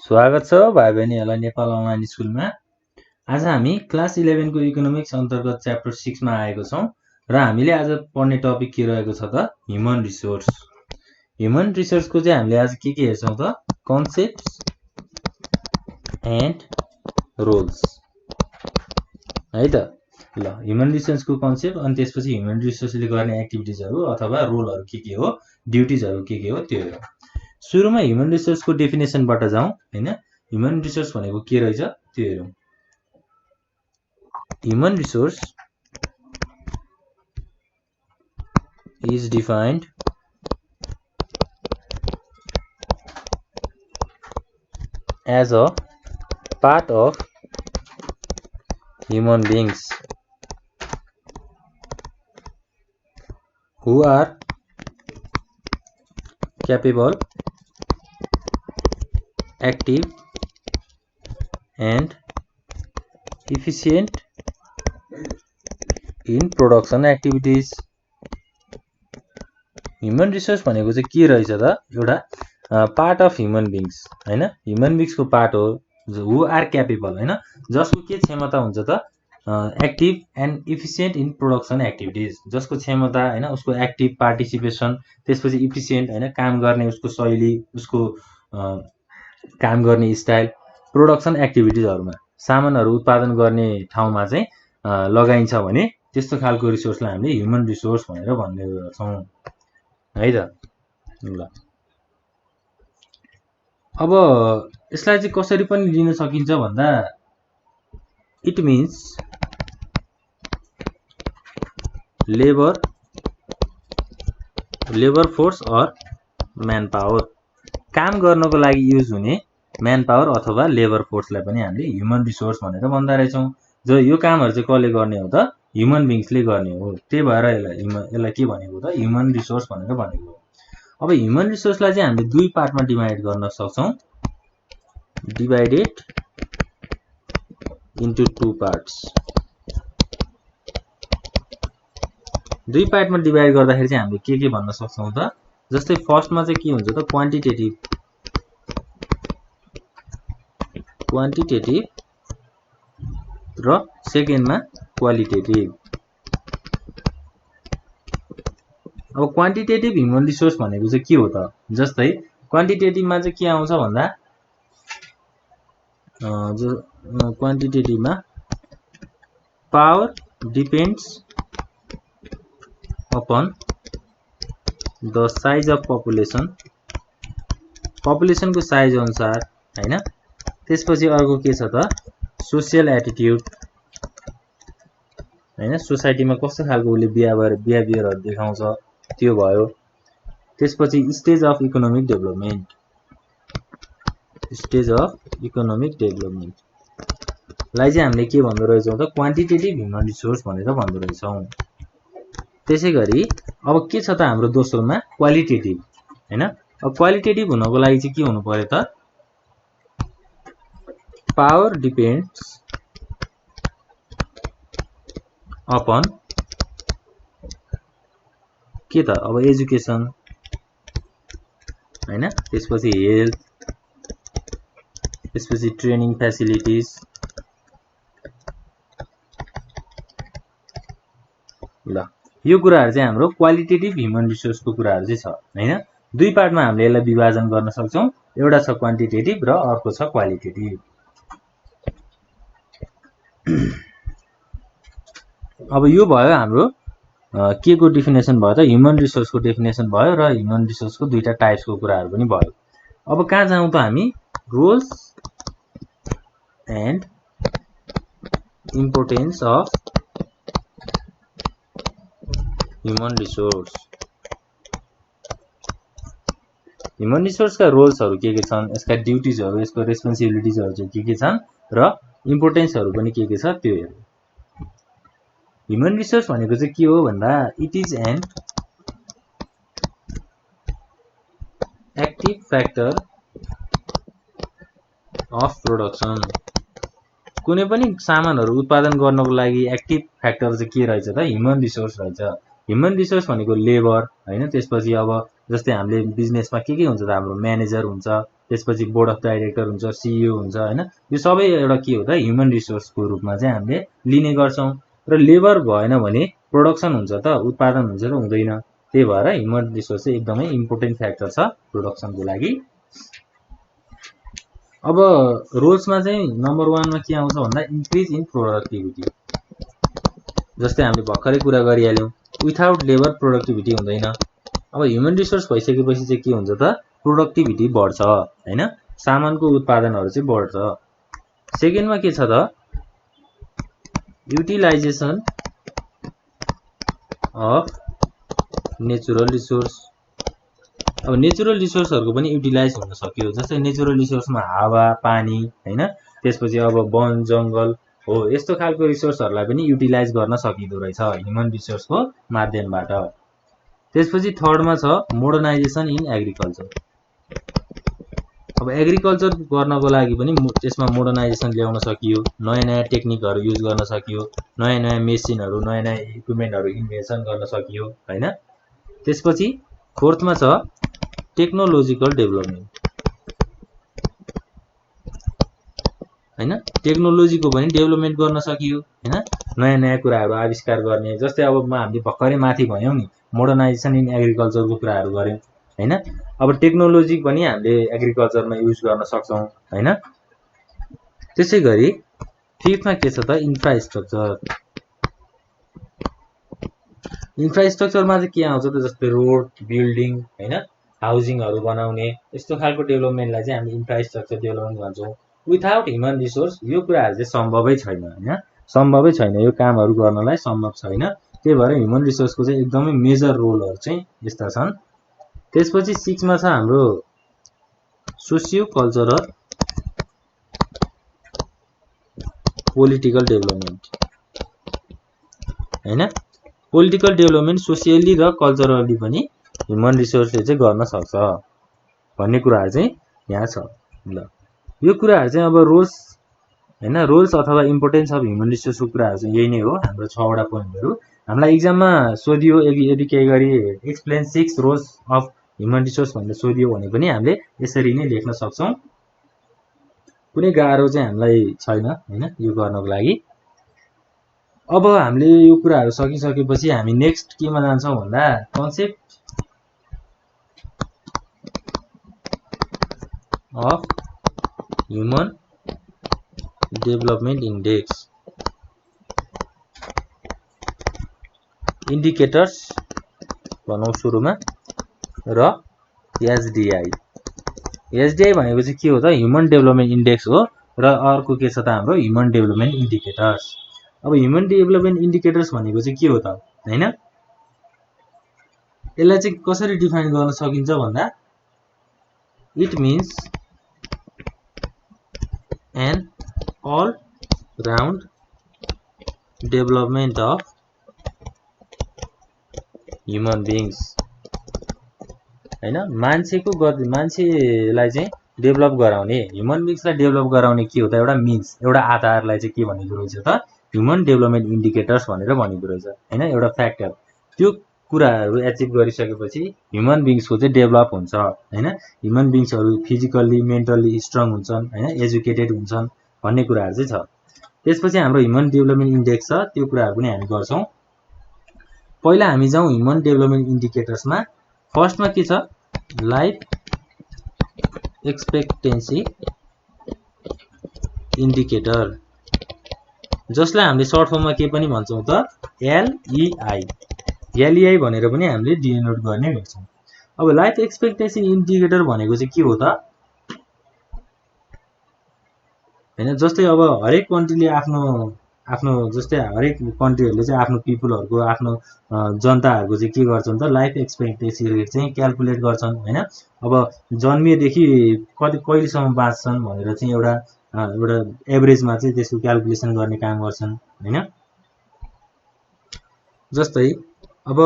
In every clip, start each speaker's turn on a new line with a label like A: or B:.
A: स्वागत छ भाइ बहिनीहरुलाई नेपाल अनलाइन स्कुलमा। आज हामी क्लास 11 को इकोनोमिक्स अन्तर्गत च्याप्टर 6 मा आएको छौं र हामीले आज पढ्ने टपिक के रहेको छ त ह्युमन रिसोर्स। ह्युमन रिसोर्स को चाहिँ हामीले आज के हेर्छौं त कन्सेप्ट्स एन्ड रोल्स है त। ल ह्युमन रिसोर्स को कन्सेप्ट अनि त्यसपछि ह्युमन रिसोर्सले गर्ने एक्टिभिटिजहरु अथवा रोलहरु के हो, ड्युटिजहरु के हो त्यो हेरौं। सुरुमा ह्युमन रिसोर्स को डेफिनेसनबाट जाउँ हैन। ह्युमन रिसोर्स भनेको के रहेछ त्यो हेरौं। Human resource is defined as a part of human beings who are capable, active and efficient in production activities। Human resource भनेको चाहिँ के रहेछ त एउटा पार्ट अफ ह्युमन बीइंग्स हैन। ह्युमन बीइंग्स को पार्ट हो हु आर क्यापेबल हैन, जसको के क्षमता हुन्छ त active and efficient in production activities, जसको क्षमता हैन उसको एक्टिभ पार्टिसिपेसन, त्यसपछि इफिसिएन्ट हैन काम गर्ने उसको शैली, उसको काम गर्ने स्टाइल प्रोडक्सन एक्टिभिटिजहरुमा सामानहरु उत्पादन गर्ने ठाउँमा चाहिँ लगाइन्छ भने त्यस्तो खालको रिसोर्सलाई हामीले ह्युमन रिसोर्स भनेर भन्ने गर्छौं है त। ल अब यसलाई चाहिँ कसरी पनि लिन सकिन्छ भन्दा it means labour force or man power, काम गर्नको लागि युज हुने म्यान पावर अथवा लेबर फोर्सलाई पनि हामीले ह्युमन रिसोर्स भनेर भन्दा रहेछौं। जो यो कामहरु चाहिँ कसले गर्ने हो त ह्युमन बीइंग्सले गर्ने हो, त्यही भएर यसलाई के भनेको त ह्युमन रिसोर्स भनेर भनेको हो। अब ह्युमन रिसोर्सलाई चाहिँ हामीले दुई पार्टमा डिभाइड गर्न सक्छौं, डिभाइडेड इन्टु टु पार्ट्स। दुई पार्टमा डिभाइड गर्दाखेरि चाहिँ हामीले के भन्न सक्छौं त, जस्तै फर्स्टमा चाहिँ के हुन्छ त क्वान्टिटेटिभ र सेकेन्डमा क्वालिटेटिभ। अब क्वान्टिटेटिभ ह्युमन रिसोर्स भनेको चाहिँ के हो त, जस्तै क्वान्टिटेटिभमा चाहिँ के आउँछ भन्दा क्वान्टिटेटिभमा power depends upon the size of population, population को साइज अनुसार हैन। त्यसपछि अर्को के छ त सोशल एटिट्युड हैन, सोसाइटीमा कस्तो खालको उले बिहेभियरहरु देखाउँछ त्यो भयो। त्यसपछि stage of economic development, stage of economic development लाई चाहिँ हामीले के भन्दो रहेछौं त क्वान्टिटेटिभ ह्युमन रिसोर्स भनेर भन्दो रहेछौं। त्यसैगरी अब के छ त हाम्रो दोस्रोमा क्वालिटेटिभ हैन। अब क्वालिटेटिभ हुनको लागि चाहिँ के हुनु पर्यो त पावर डिपेन्ड्स अपन के त अब एजुकेसन हैन, त्यसपछि हेल्थ, त्यसपछि ट्रेनिङ फ्यासिलिटिज। ल यो कुराहरु चाहिँ हाम्रो क्वालिटेटिभ ह्युमन रिसोर्स को कुराहरु चाहिँ छ हैन। दुई पार्टमा हामीले यसलाई विभाजन गर्न सक्छौं, एउटा छ क्वान्टिटेटिभ र अर्को छ क्वालिटेटिभ। अब यो भयो हाम्रो के को डेफिनेसन भयो त ह्युमन रिसोर्स को डेफिनेसन भयो र ह्युमन रिसोर्स को दुईटा टाइप्स को कुराहरु पनि भयो। अब कहाँ जाउँ त हामी roles and importance of human resource. Human resource का रोल्सहरु के छन्, यसका ड्युटिजहरु, यसको रेस्पोन्सिबिलिटिजहरु चाहिँ के छन् र इम्पोर्टेन्सहरु पनि के छ त्यो हेरौँ। ह्युमन रिसोर्स भनेको चाहिँ के हो भन्दा it is an active factor of production. कुनै पनि सामानहरु उत्पादन गर्नको लागि एक्टिभ फ्याक्टर चाहिँ के रहेछ त ह्युमन रिसोर्स रहेछ। ह्युमन रिसोर्स भनेको लेबर हैन। त्यसपछि अब जस्तै हामीले बिजनेसमा के हुन्छ त हाम्रो म्यानेजर हुन्छ त्यसपछि बोर्ड अफ डाइरेक्टर हुन्छ, सिइओ हुन्छ हैन। यो सबै एउटा के हो त ह्युमन रिसोर्सको रूपमा चाहिँ हामीले लिने गर्छौं। र लेबर भएन भने प्रोडक्सन हुन्छ त, उत्पादन हुन्छ त हुँदैन। त्यही भएर ह्युमन रिसोर्स चाहिँ एकदमै इम्पोर्टेन्ट फ्याक्टर छ प्रोडक्सनको लागि। अब रोल्समा चाहिँ नम्बर 1 मा के आउँछ भन्दा इन्क्रिज इन प्रोडक्टिभिटी। जस्तै हामीले भर्खरै कुरा गरिहाल्यौं, विथआउट लेबर प्रोडक्टिभिटी हुँदैन। अब ह्युमन रिसोर्स भइसकेपछि चाहिँ के हुन्छ त प्रोडक्टिभिटी बढ्छ हैन, सामानको उत्पादनहरू चाहिँ बढ्छ। सेकेन्डमा के छ त युटिलाइजेसन अफ नेचुरल रिसोर्स। अब नेचुरल रिसोर्सहरुको पनि युटिलाइज हुन सक्यो। जस्तै नेचुरल रिसोर्समा हावा, पानी हैन, त्यसपछि अब वन जंगल हो, यस्तो खालको रिसोर्सहरुलाई पनि युटिलाइज गर्न सकिदो रहेछ ह्युमन रिसोर्सको माध्यमबाट। त्यसपछि थर्डमा छ मोडर्नाइजेसन इन एग्रिकल्चर। अब एग्रिकल्चर गर्नको लागि पनि त्यसमा मोडर्नाइजेसन ल्याउन सकियो, नयाँ नयाँ टेक्निकहरु युज गर्न सकियो, नयाँ नयाँ मेसिनहरु, नयाँ नयाँ इक्विपमेन्टहरु इन्भेन्सन गर्न सकियो हैन। त्यसपछि फोर्थमा छ टेक्नोलोजिकल डेभलपमेन्ट हैन, टेक्नोलोजीको पनि डेभलपमेन्ट गर्न सकियो हैन, नयाँ नयाँ कुराहरु आविष्कार गर्ने। जस्तै अब हामीले भर्खरै माथि भन्यौं नि मोडर्नाइजेसन इन एग्रिकल्चरको कुराहरु गर्यौं हैन। अब टेक्नोलोजी पनि हामीले एग्रिकल्चरमा युज गर्न सक्छौं हैन। त्यसैगरी फिफ्थमा के छ त इन्फ्रास्ट्रक्चर। इन्फ्रास्ट्रक्चरमा चाहिँ के आउँछ त जस्तै रोड, बिल्डिङ हैन, हाउसिङहरु बनाउने, यस्तो खालको डेभलपमेन्टलाई चाहिँ हामी इन्फ्रास्ट्रक्चर डेभलपमेन्ट भन्छौं। विथआउट ह्युमन रिसोर्स यो कुराहरु चाहिँ सम्भवै छैन हैन, सम्भवै छैन, यो कामहरु गर्नलाई सम्भव छैन। त्यही भएर ह्युमन रिसोर्सको चाहिँ एकदमै मेजर रोलहरु चाहिँ यस्ता छन्। त्यसपछि 6 मा छ हाम्रो सोशियो कल्चरल पोलिटिकल डेभलपमेन्ट हैन। पोलिटिकल डेभलपमेन्ट सोशियली र कल्चरली पनि ह्युमन रिसोर्सले चाहिँ गर्न सक्छ भन्ने कुराहरु चाहिँ यहाँ छ। ल यो कुराहरु चाहिँ अब रोल्स हैन, रोल्स अथवा इम्पोर्टेन्स अफ ह्युमन रिसोर्सको कुराहरु चाहिँ यही नै हो हाम्रो 6 वटा पोइन्टहरु। हामीलाई एक्जाममा सोधियो यदि केही गरी explain 6 roles of human resource भनेर सोधियो भने पनि हामीले यसरी नै लेख्न सक्छौं। कुनै गाह्रो चाहिँ हामीलाई छैन हैन यो गर्नको लागि। अब हामीले यो कुराहरु सकिसकेपछि हामी नेक्स्ट केमा जान्छौं भन्दा concept of human development index, indicators भनौं सुरुमा, र एसडीआई। एसडीआई भनेको चाहिँ के हो त ह्युमन डेभलपमेन्ट इन्डेक्स हो, र अर्को के छ त हाम्रो ह्युमन डेभलपमेन्ट इन्डिकेटर्स। अब ह्युमन डेभलपमेन्ट इन्डिकेटर्स भनेको चाहिँ के हो त हैन, यसलाई चाहिँ कसरी डिफाइन गर्न सकिन्छ भन्दा it means an all round development of human beings हैन। मान्छेलाई चाहिँ डेभलप गराउने, ह्युमन बीइंग्सलाई डेभलप गराउने के हो त एउटा मिन्स, एउटा आधारलाई चाहिँ के भनिदो रहेछ त ह्युमन डेभलपमेन्ट इन्डिकेटर्स भनेर भनिदो रहेछ हैन, एउटा फ्याक्टर। त्यो कुराहरु एचिभ गरिसकेपछि ह्युमन बीइंग्सको चाहिँ डेभलप हुन्छ हैन। ह्युमन बीइंग्सहरु फिजिकली मेन्टली स्ट्रङ हुन्छन् हैन, एजुकेटेड हुन्छन् भन्ने कुराहरु चाहिँ छ। त्यसपछि हाम्रो ह्युमन डेभलपमेन्ट इन्डेक्स छ, त्यो कुराहरु पनि हामी गर्छौं। पहिला हामी जाउँ ह्युमन डेभलपमेन्ट इन्डिकेटर्समा। फर्स्टमा के छ लाइफ एक्सपेक्टेन्सी इन्डिकेटर, जसलाई हामीले सर्ट फर्ममा के पनि भन्छौं त एलईआई भनेर पनि हामीले डिनोट गर्ने गर्छौं। अब लाइफ एक्सपेक्टेन्सी इन्डिकेटर भनेको चाहिँ के हो त हैन। जस्तै अब हरेक कन्ट्रीले आफ्नो जस्तै हरेक कन्ट्रीहरुले चाहिँ आफ्नो पिपलहरुको आफ्नो जनताहरुको चाहिँ के गर्छन् त लाइफ एक्सपेक्टेन्सी रेट चाहिँ क्याल्कुलेट गर्छन् हैन। अब जन्मिएदेखि कहिलेसम्म बाँच्छन् भनेर चाहिँ एउटा एभरेजमा चाहिँ त्यसको क्याल्कुलेसन गर्ने काम गर्छन् हैन। जस्तै अब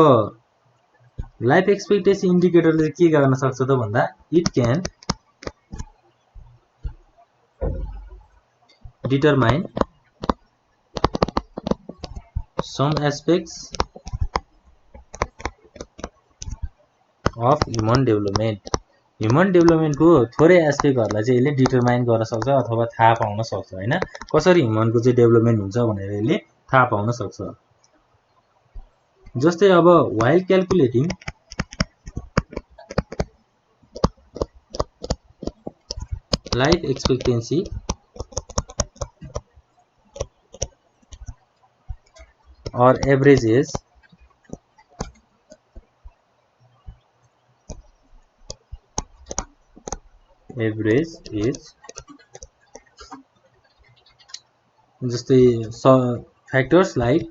A: लाइफ एक्सपेक्टेन्सी इन्डिकेटरले के गर्न सक्छ त भन्दा it can determine some aspects of human development human डेभलपमेन्टको थोरै एस्पेक्टहरूलाई चाहिँ यसले डिटरमाइन गर्न सक्छ अथवा थाहा पाउन सक्छ हैन कसरी ह्युमनको चाहिँ डेभलपमेन्ट हुन्छ भनेर यसले थाहा पाउन सक्छ जस्तै अब while calculating life expectancy or average age जस्तै factors like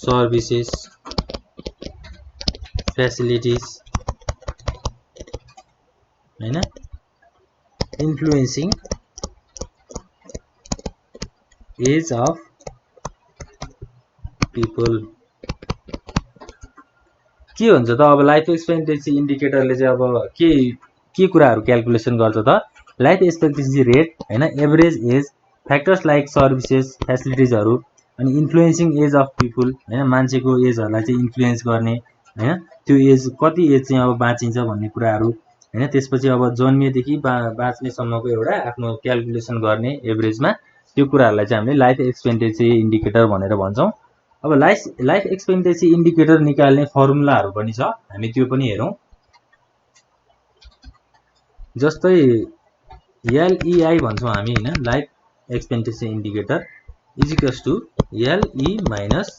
A: services facilities हैन influencing age of people के हुन्छ त अब लाइफ एक्सपेक्टेन्सी इन्डिकेटरले चाहिँ अब के कुराहरु क्याल्कुलेसन गर्छ त लाइफ एक्सपेक्टेन्सी रेट हैन average age factors like services फ्यासिलिटिजहरु अनि इन्फ्लुएन्सिङ एज अफ पिपल हैन मान्छेको एजहरुलाई चाहिँ इन्फ्लुएन्स गर्ने हैन त्यो एज कति एज चाहिँ अब बाँचिन्छ भन्ने कुराहरु हैन त्यसपछि अब जन्मिएदेखि बाँच्ने सम्मको एउटा आफ्नो क्याल्कुलेसन गर्ने एभरेजमा त्यो कुराहरुलाई चाहिँ हामीले लाइफ एक्सपेक्टेन्सी इन्डिकेटर भनेर भन्छौं अब लाइफ एक्सपेक्टेन्सी इन्डिकेटर निकाल्ने फर्मुलाहरु पनि छ हामी त्यो पनि हेरौं जस्तै LEI भन्छौं हामी हैन life expectancy indicator equals to LE minus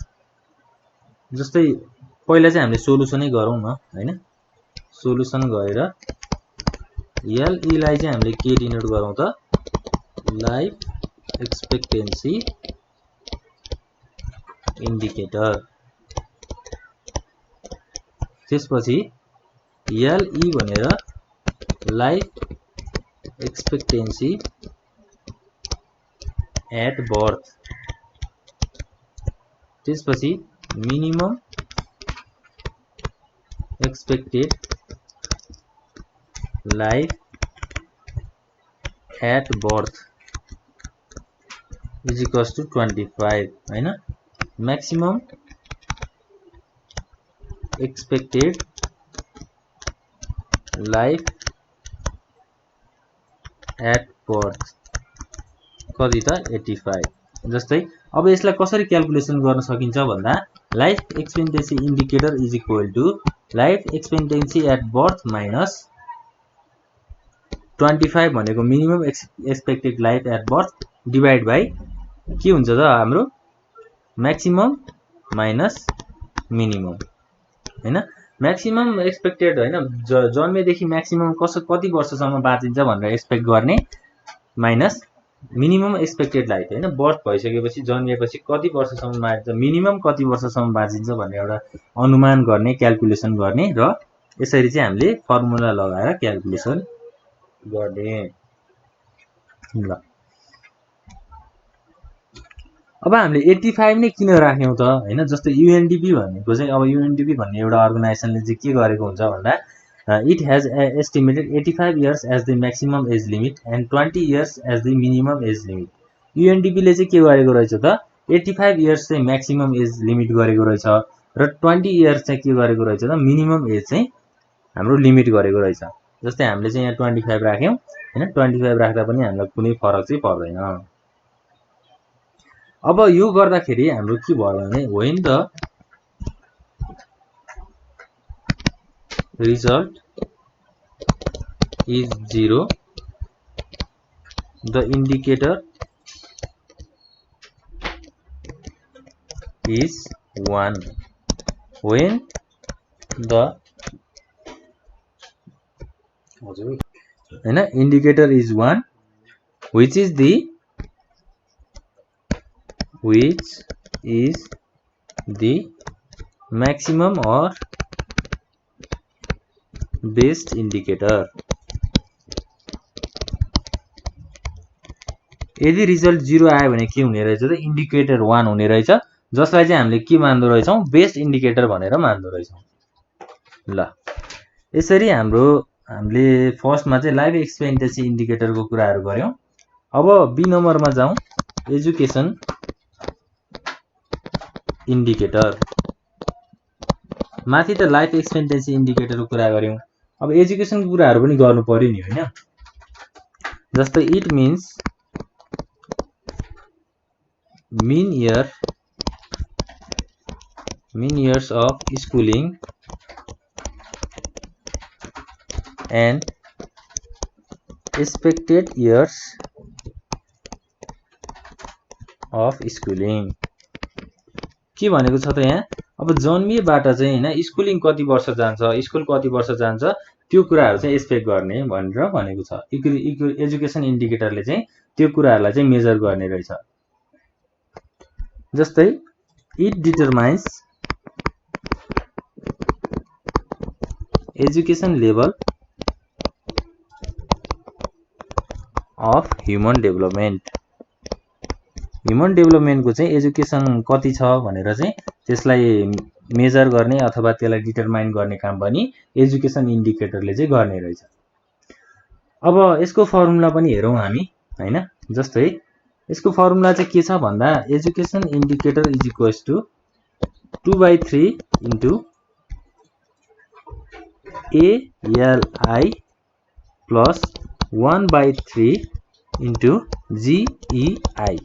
A: जस्तै पहिला चाहिँ हामीले सोलुसनै गरौँ न हैन सोलुसन गरेर LE लाई चाहिँ हामीले के डिनोट गरौँ त लाइफ एक्सपेक्टेन्सी इन्डिकेटर त्यसपछि LE भनेर लाइफ एक्सपेक्टेन्सी एट बर्थ त्यसपछि minimum expected life at birth is equals to 25 हैन maximum expected life at birth कति त 85 जस्तै अब यसलाई कसरी क्याल्कुलेसन गर्न सकिन्छ भन्दा life expectancy indicator is equal to life expectancy at birth minus 25 भनेको minimum expected life at birth divide by के हुन्छ त हाम्रो मैक्सिमम माइनस मिनिमम हैन मैक्सिमम एक्सपेक्टेड हैन जन्मेदेखि मैक्सिमम कति वर्षसम्म बाँचिन्छ भनेर एक्सपेक्ट गर्ने माइनस मिनिमम एक्सपेक्टेड लाइफ हैन बर्थ भइसकेपछि जन्मिएपछि कति वर्षसम्म बाँचिन्छ मिनिमम कति वर्षसम्म बाँचिन्छ भन्ने एउटा अनुमान गर्ने क्याल्कुलेसन गर्ने र यसरी चाहिँ हामीले फर्मुला लगाएर क्याल्कुलेसन गर्ने ल अब हामीले 85 नै किन राख्यौं त हैन जस्तो UNDP भनेको चाहिँ अब UNDP भन्ने एउटा अर्गनाइजेसनले चाहिँ के गरेको हुन्छ भन्दा it has estimated 85 years as the maximum age limit and 20 years as the minimum age limit UNDP ले चाहिँ के गरेको रहेछ त 85 years चाहिँ maximum age limit गरेको रहेछ र 20 years चाहिँ के गरेको रहेछ त minimum age चाहिँ हाम्रो लिमिट गरेको रहेछ जस्तै हामीले चाहिँ यहाँ 25 राख्यौं हैन 25 राख्दा पनि हामीलाई कुनै फरक चाहिँ पर्दैन अब यो गर्दाखेरि हाम्रो के भयो भने when the result is 0 the indicator is 1 when the indicator is 1 which is the maximum or best indicator यदि रिजल्ट 0 आयो भने के हुने रहेछ त इन्डिकेटर 1 हुने रहेछ जसलाई चाहिँ हामीले के मान्दो रहेछौं बेस्ट इन्डिकेटर भनेर मान्दो रहेछौं ल यसरी हामीले फर्स्टमा चाहिँ लाइफ एक्सपेक्टेन्सी इन्डिकेटरको कुराहरु गर्यौं अब बी नम्बरमा जाउँ एजुकेसन इन्डिकेटर माथि त लाइफ एक्सपेक्टेन्सी इन्डिकेटरको कुरा गर्यौं। अब एजुकेसनको कुराहरु पनि गर्नु पर्यो नि हैन। जस्तै it means mean years of schooling and expected years of schooling। के भनेको छ त यहाँ? अब जन्मिएबाट चाहिँ हैन स्कुलिङ कति वर्ष जान्छ, स्कुल कति वर्ष जान्छ, त्यो कुराहरु चाहिँ एक्सपेक्ट गर्ने भनेर भनेको छ। एजुकेसन इन्डिकेटरले चाहिँ त्यो कुराहरुलाई चाहिँ मेजर गर्ने रहेछ। जस्तै it determines education level of human development। Human डेभलपमेन्टको चाहिँ एजुकेसन कति छ भनेर चाहिँ त्यसलाई मेजर गर्ने अथवा त्यसलाई डिटरमाइन गर्ने काम पनि एजुकेसन इन्डिकेटरले चाहिँ गर्ने रहेछ। अब यसको फर्मुला पनि हेरौं हामी हैन। जस्तै यसको फर्मुला चाहिँ के छ भन्दा education indicator is equals to 2/3 into ALI plus 1/3 into GEI।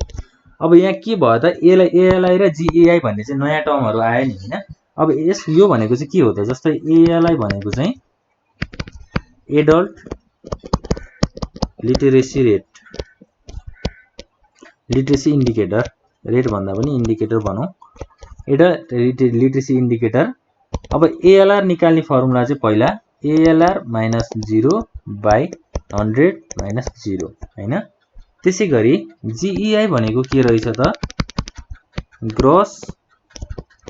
A: अब यहाँ के भयो त ALI र GEI भन्ने चाहिँ नयाँ टर्महरु आयो नि हैन। अब यो भनेको चाहिँ के हो त? जस्तै ALI भनेको चाहिँ adult literacy rate, literacy indicator, rate भन्दा पनि इन्डिकेटर भनौं, एडल्ट लिटरेसी इन्डिकेटर। अब ALR निकाल्ने फर्मुला चाहिँ पहिला ALR माइनस 0/100 माइनस 0 हैन। त्यसैगरी GEI भनेको के रहेछ त? Gross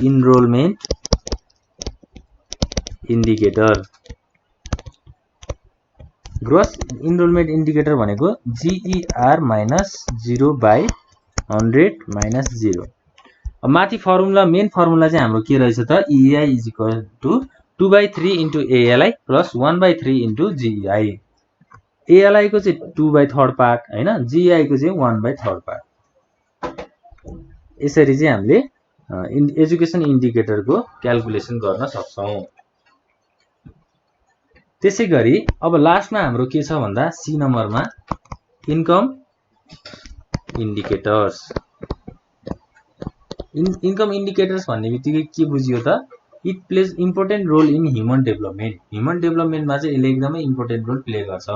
A: enrolment indicator. Gross enrolment indicator भनेको GER माइनस 0/100 माइनस 0। अब माथि फर्मुला मेन फर्मुला चाहिँ हाम्रो के रहेछ त? EEI is equal to 2/3 into ALI plus 1/3 into GEI। ALI को चाहिँ 2/3 पार्ट हैन, GEI को चाहिँ 1/3 पार्ट। यसरी चाहिँ हामीले एजुकेसन इन्डिकेटरको क्याल्कुलेसन गर्न सक्छौं। त्यसैगरी अब लास्टमा हाम्रो के छ भन्दा सी नम्बरमा इन्कम इन्डिकेटर्स। इन्कम इन्डिकेटर्स भन्ने बित्तिकै के बुझियो त? It plays important role in human development. Human डेभलपमेन्टमा चाहिँ यसले एकदमै इम्पोर्टेन्ट रोल प्ले गर्छ।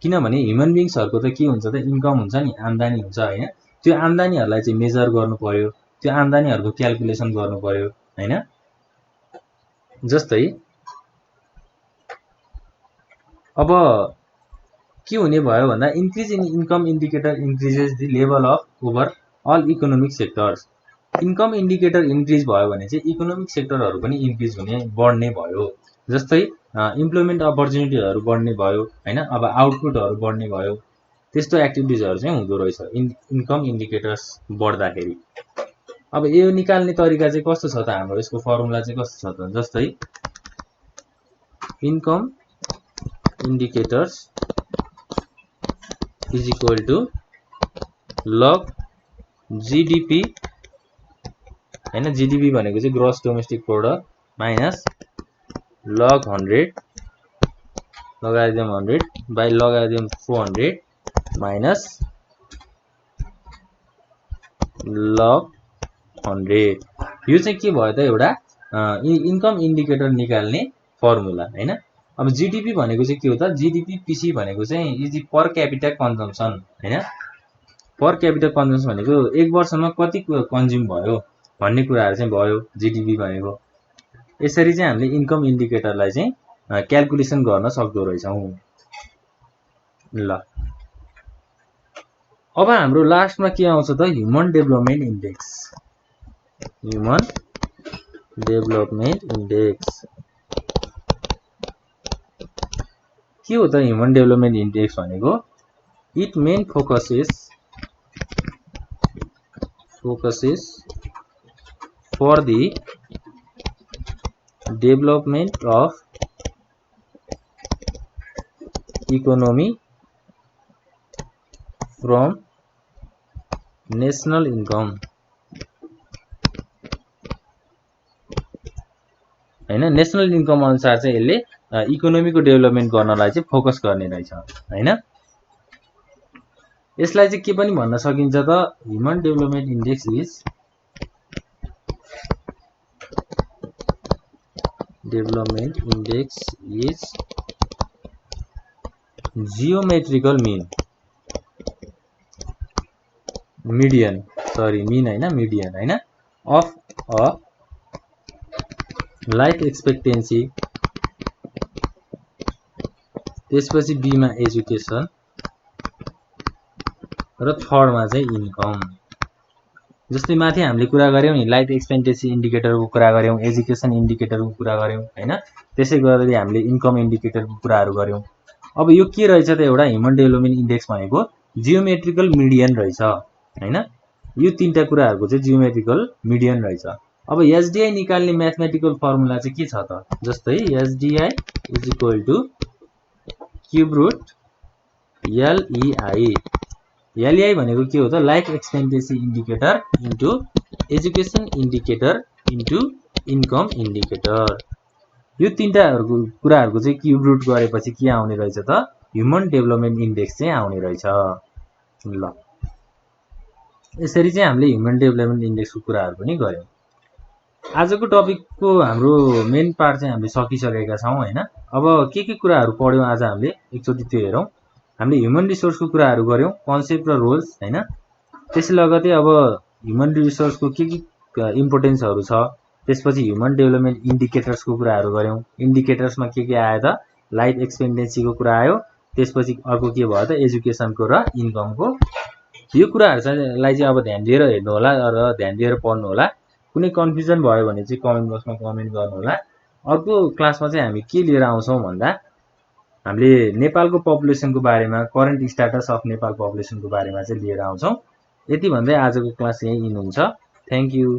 A: किनभने ह्युमन बिङ्सहरुको त के हुन्छ त? इन्कम हुन्छ नि, आम्दानी हुन्छ हैन। त्यो आम्दानीहरुलाई चाहिँ मेजर गर्नु पर्यो, त्यो आम्दानीहरुको क्याल्कुलेसन गर्नु पर्यो हैन। जस्तै अब के हुने भयो भन्दा increase in income indicator increases the level of overall economic sectors. Income indicator increase भयो भने चाहिँ इकोनोमिक सेक्टरहरु पनि इन्क्रिज हुने बढ्ने भयो। जस्तै इम्प्लोयमेन्ट अपर्च्युनिटीहरु बढ्ने भयो हैन। अब आउटपुटहरु बढ्ने भयो, त्यस्तो एक्टिभिटिजहरु चाहिँ हुँदो रहेछ इन्कम इन्डिकेटर्स बढ्दाखेरि। अब यो निकाल्ने तरिका चाहिँ कस्तो छ त? हाम्रो यसको फर्मुला चाहिँ कस्तो छ त? जस्तै income indicators is equal to log GDP हैन। GDP भनेको चाहिँ gross domestic product minus log 100 लगाइदियम 100 बाइ लगाइदियम 400 माइनस लग 100। यो चाहिँ के भयो त? एउटा इन्कम इन्डिकेटर निकाल्ने फर्मुला हैन। अब GDP भनेको चाहिँ के हो त? GDP PC भनेको चाहिँ इज पर क्यापिटा कन्जम्पसन हैन। पर क्यापिटा कन्जम्पसन भनेको एक वर्षमा कति कन्ज्युम भयो भन्ने कुराहरु चाहिँ भयो GDP भनेको। यसरी चाहिँ हामीले इन्कम इन्डिकेटरलाई चाहिँ क्याल्कुलेसन गर्न सक्दो रहेछौं। ल अब हाम्रो लास्टमा के आउँछ त? Human development index. Human development index के हो त? ह्युमन डेभलपमेन्ट इन्डेक्स भनेको it main focuses for the development of economy from national income हैन। नेशनल इन्कम अनुसार चाहिँ यसले इकोनोमीको डेभलपमेन्ट गर्नलाई चाहिँ फोकस गर्ने रहेछ हैन। यसलाई चाहिँ के पनि भन्न सकिन्छ त human development index is geometrical median हैन अफ अ लाइफ एक्सपेक्टेन्सी, त्यसपछि बी मा एजुकेसन र थर्ड मा चाहिँ इन्कम। जस्तै माथि हामीले कुरा गर्यौं नि लाइफ एक्सपेक्टेन्सी इन्डिकेटरको कुरा गर्यौं, एजुकेसन इन्डिकेटरको कुरा गर्यौं हैन। त्यसै गरी हामीले इन्कम इन्डिकेटरको कुराहरु गर्यौं। अब यो के रहेछ त एउटा ह्युमन डेभलपमेन्ट इन्डेक्स भनेको जियोमेट्रिकल मिडियन रहेछ हैन। यो तीनटा कुराहरुको चाहिँ जियोमेट्रिकल मिडियन रहेछ। अब एसडीआई निकाल्ने म्याथमेटिकल फर्मुला चाहिँ के छ त, जस्तै SDI is equal to cube root LEI. LEI भनेको के हो त, life expectancy indicator into education indicator into income indicator. यो तीनटा कुराहरुको चाहिँ क्यूब रुट गरेपछि के आउने रहेछ त, ह्युमन डेभलपमेन्ट इन्डेक्स चाहिँ आउने रहेछ। ल यसरी चाहिँ हामीले ह्युमन डेभलपमेन्ट इन्डेक्सको कुराहरु पनि गर्यौं। आजको टपिकको हाम्रो मेन पार्ट चाहिँ हामीले सकिसकेका छौं हैन। अब के कुराहरु पढ्यौं आज हामीले एकचोटी त्यो हेरौं। हामीले ह्युमन रिसोर्सको कुराहरु गर्यौं, कन्सेप्ट र रोल्स हैन। त्यसै लगतै अब ह्युमन रिसोर्सको के इम्पोर्टेन्सहरु छ, त्यसपछि ह्युमन डेभलपमेन्ट इन्डिकेटर्सको कुराहरु गर्यौं। इन्डिकेटर्समा के आयो त, लाइफ एक्सपेक्टेन्सीको कुरा आयो, त्यसपछि अर्को के भयो त एजुकेसनको र इन्कमको। यो कुराहरुलाई चाहिँ अब ध्यान दिएर हेर्नु होला र ध्यान दिएर पढ्नु होला। कुनै कन्फ्युजन भयो भने चाहिँ कमेन्ट बक्समा कमेन्ट गर्नु होला। अर्को क्लासमा चाहिँ हामी के लिएर आउँछौं भन्दा हामीले नेपालको पपुलेसनको बारेमा, करेन्ट स्ट्याटस अफ नेपाल पपुलेसनको बारेमा चाहिँ लिएर आउँछौं। यति भन्दै आजको क्लास यही इन हुन्छ। Thank you.